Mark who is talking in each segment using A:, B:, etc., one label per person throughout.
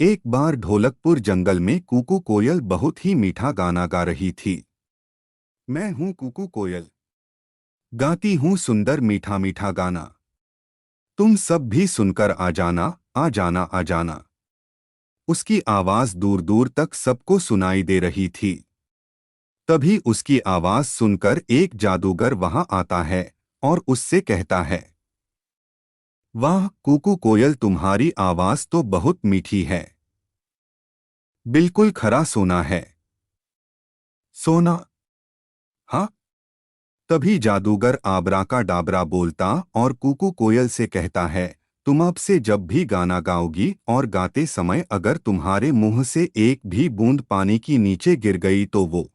A: एक बार ढोलकपुर जंगल में कुकू कोयल बहुत ही मीठा गाना गा रही थी। मैं हूँ कुकू कोयल, गाती हूँ सुंदर मीठा मीठा गाना। तुम सब भी सुनकर आ जाना, आ जाना, आ जाना। उसकी आवाज दूर दूर तक सबको सुनाई दे रही थी। तभी उसकी आवाज सुनकर एक जादूगर वहां आता है और उससे कहता है, वाह कुकू कोयल, तुम्हारी आवाज तो बहुत मीठी है, बिल्कुल खरा सोना है। सोना? हाँ। तभी जादूगर आबरा का डाबरा बोलता और कुकू कोयल से कहता है, तुम अब से जब भी गाना गाओगी और गाते समय अगर तुम्हारे मुंह से एक भी बूंद पानी की नीचे गिर गई तो वो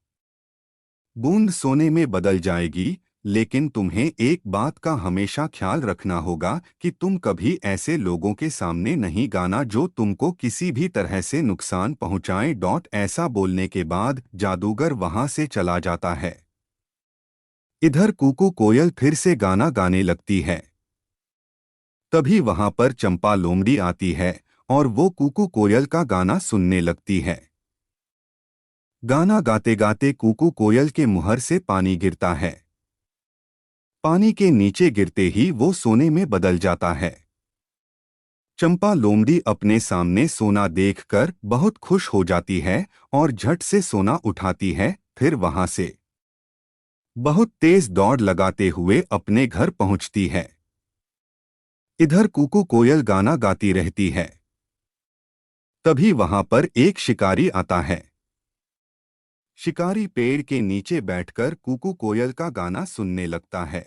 A: बूंद सोने में बदल जाएगी। लेकिन तुम्हें एक बात का हमेशा ख्याल रखना होगा कि तुम कभी ऐसे लोगों के सामने नहीं गाना जो तुमको किसी भी तरह से नुकसान पहुंचाएं। ऐसा बोलने के बाद जादूगर वहां से चला जाता है। इधर कुकू कोयल फिर से गाना गाने लगती है। तभी वहां पर चंपा लोमड़ी आती है और वो कुकू कोयल का गाना सुनने लगती है। गाना गाते गाते कुकू कोयल के मुहर से पानी गिरता है। पानी के नीचे गिरते ही वो सोने में बदल जाता है। चंपा लोमड़ी अपने सामने सोना देखकर बहुत खुश हो जाती है और झट से सोना उठाती है। फिर वहां से बहुत तेज दौड़ लगाते हुए अपने घर पहुंचती है। इधर कुकू कोयल गाना गाती रहती है। तभी वहां पर एक शिकारी आता है। शिकारी पेड़ के नीचे बैठकर कुकू कोयल का गाना सुनने लगता है।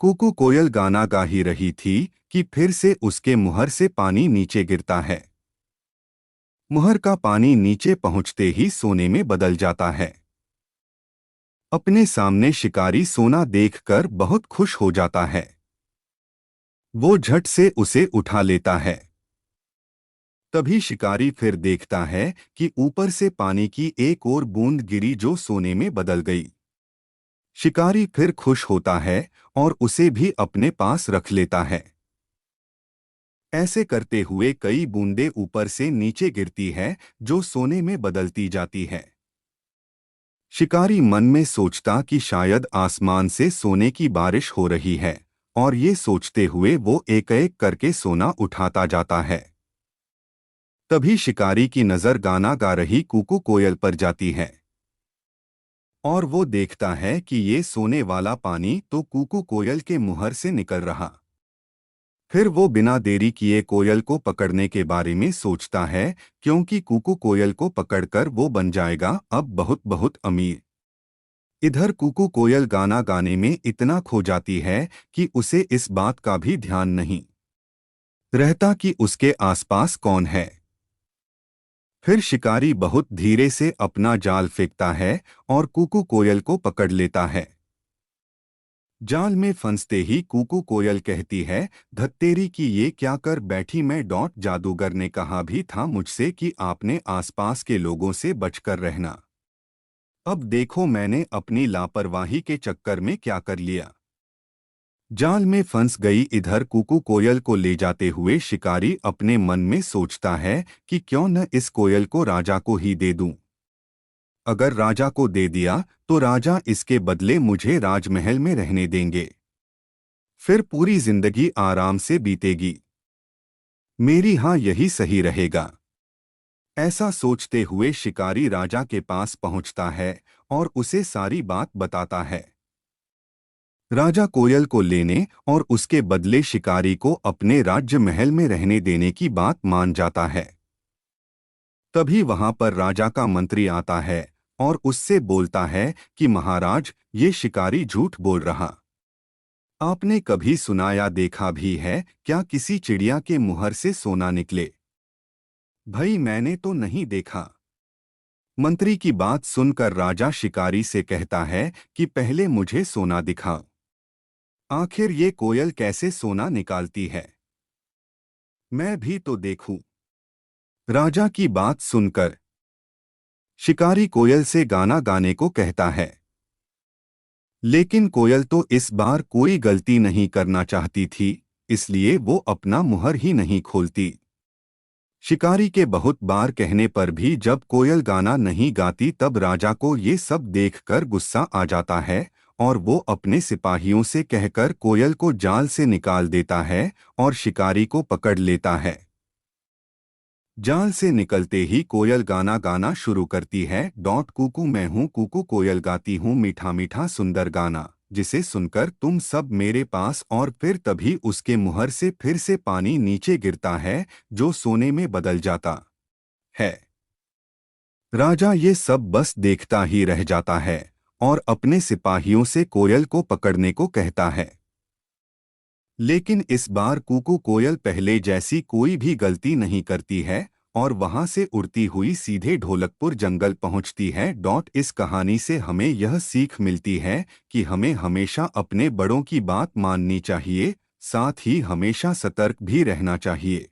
A: कुकू कोयल गाना गा ही रही थी कि फिर से उसके मुहर से पानी नीचे गिरता है। मुहर का पानी नीचे पहुंचते ही सोने में बदल जाता है। अपने सामने शिकारी सोना देखकर बहुत खुश हो जाता है। वो झट से उसे उठा लेता है। तभी शिकारी फिर देखता है कि ऊपर से पानी की एक और बूंद गिरी जो सोने में बदल गई। शिकारी फिर खुश होता है और उसे भी अपने पास रख लेता है। ऐसे करते हुए कई बूंदें ऊपर से नीचे गिरती है जो सोने में बदलती जाती है। शिकारी मन में सोचता कि शायद आसमान से सोने की बारिश हो रही है और ये सोचते हुए वो एक एक करके सोना उठाता जाता है। तभी शिकारी की नज़र गाना गा रही कुकू कोयल पर जाती है और वो देखता है कि ये सोने वाला पानी तो कुकू कोयल के मुहर से निकल रहा। फिर वो बिना देरी किए कोयल को पकड़ने के बारे में सोचता है, क्योंकि कुकू कोयल को पकड़कर वो बन जाएगा अब बहुत बहुत अमीर। इधर कुकू कोयल गाना गाने में इतना खो जाती है कि उसे इस बात का भी ध्यान नहीं रहता कि उसके आसपास कौन है। फिर शिकारी बहुत धीरे से अपना जाल फेंकता है और कुकू कोयल को पकड़ लेता है। जाल में फंसते ही कुकू कोयल कहती है, धत्तेरी की ये क्या कर बैठी मैं। जादूगर ने कहा भी था मुझसे कि आपने आसपास के लोगों से बचकर रहना। अब देखो मैंने अपनी लापरवाही के चक्कर में क्या कर लिया। जाल में फंस गई। इधर कुकू कोयल को ले जाते हुए शिकारी अपने मन में सोचता है कि क्यों न इस कोयल को राजा को ही दे दूं। अगर राजा को दे दिया तो राजा इसके बदले मुझे राजमहल में रहने देंगे। फिर पूरी जिंदगी आराम से बीतेगी मेरी। हाँ, यही सही रहेगा। ऐसा सोचते हुए शिकारी राजा के पास पहुंचता है और उसे सारी बात बताता है। राजा कोयल को लेने और उसके बदले शिकारी को अपने राज्य महल में रहने देने की बात मान जाता है। तभी वहां पर राजा का मंत्री आता है और उससे बोलता है कि महाराज, ये शिकारी झूठ बोल रहा। आपने कभी सुना या देखा भी है क्या किसी चिड़िया के मुहर से सोना निकले? भाई मैंने तो नहीं देखा। मंत्री की बात सुनकर राजा शिकारी से कहता है कि पहले मुझे सोना दिखाओ। आखिर ये कोयल कैसे सोना निकालती है, मैं भी तो देखूं। राजा की बात सुनकर शिकारी कोयल से गाना गाने को कहता है। लेकिन कोयल तो इस बार कोई गलती नहीं करना चाहती थी, इसलिए वो अपना मुहर ही नहीं खोलती। शिकारी के बहुत बार कहने पर भी जब कोयल गाना नहीं गाती तब राजा को ये सब देखकर गुस्सा आ जाता है और वो अपने सिपाहियों से कहकर कोयल को जाल से निकाल देता है और शिकारी को पकड़ लेता है। जाल से निकलते ही कोयल गाना गाना शुरू करती है। कुकू मैं हूँ कुकू कोयल गाती हूँ मीठा मीठा सुंदर गाना, जिसे सुनकर तुम सब मेरे पास। और फिर तभी उसके मुहर से फिर से पानी नीचे गिरता है जो सोने में बदल जाता है। राजा ये सब बस देखता ही रह जाता है और अपने सिपाहियों से कोयल को पकड़ने को कहता है। लेकिन इस बार कुकू कोयल पहले जैसी कोई भी गलती नहीं करती है और वहां से उड़ती हुई सीधे ढोलकपुर जंगल पहुंचती है। इस कहानी से हमें यह सीख मिलती है कि हमें हमेशा अपने बड़ों की बात माननी चाहिए, साथ ही हमेशा सतर्क भी रहना चाहिए।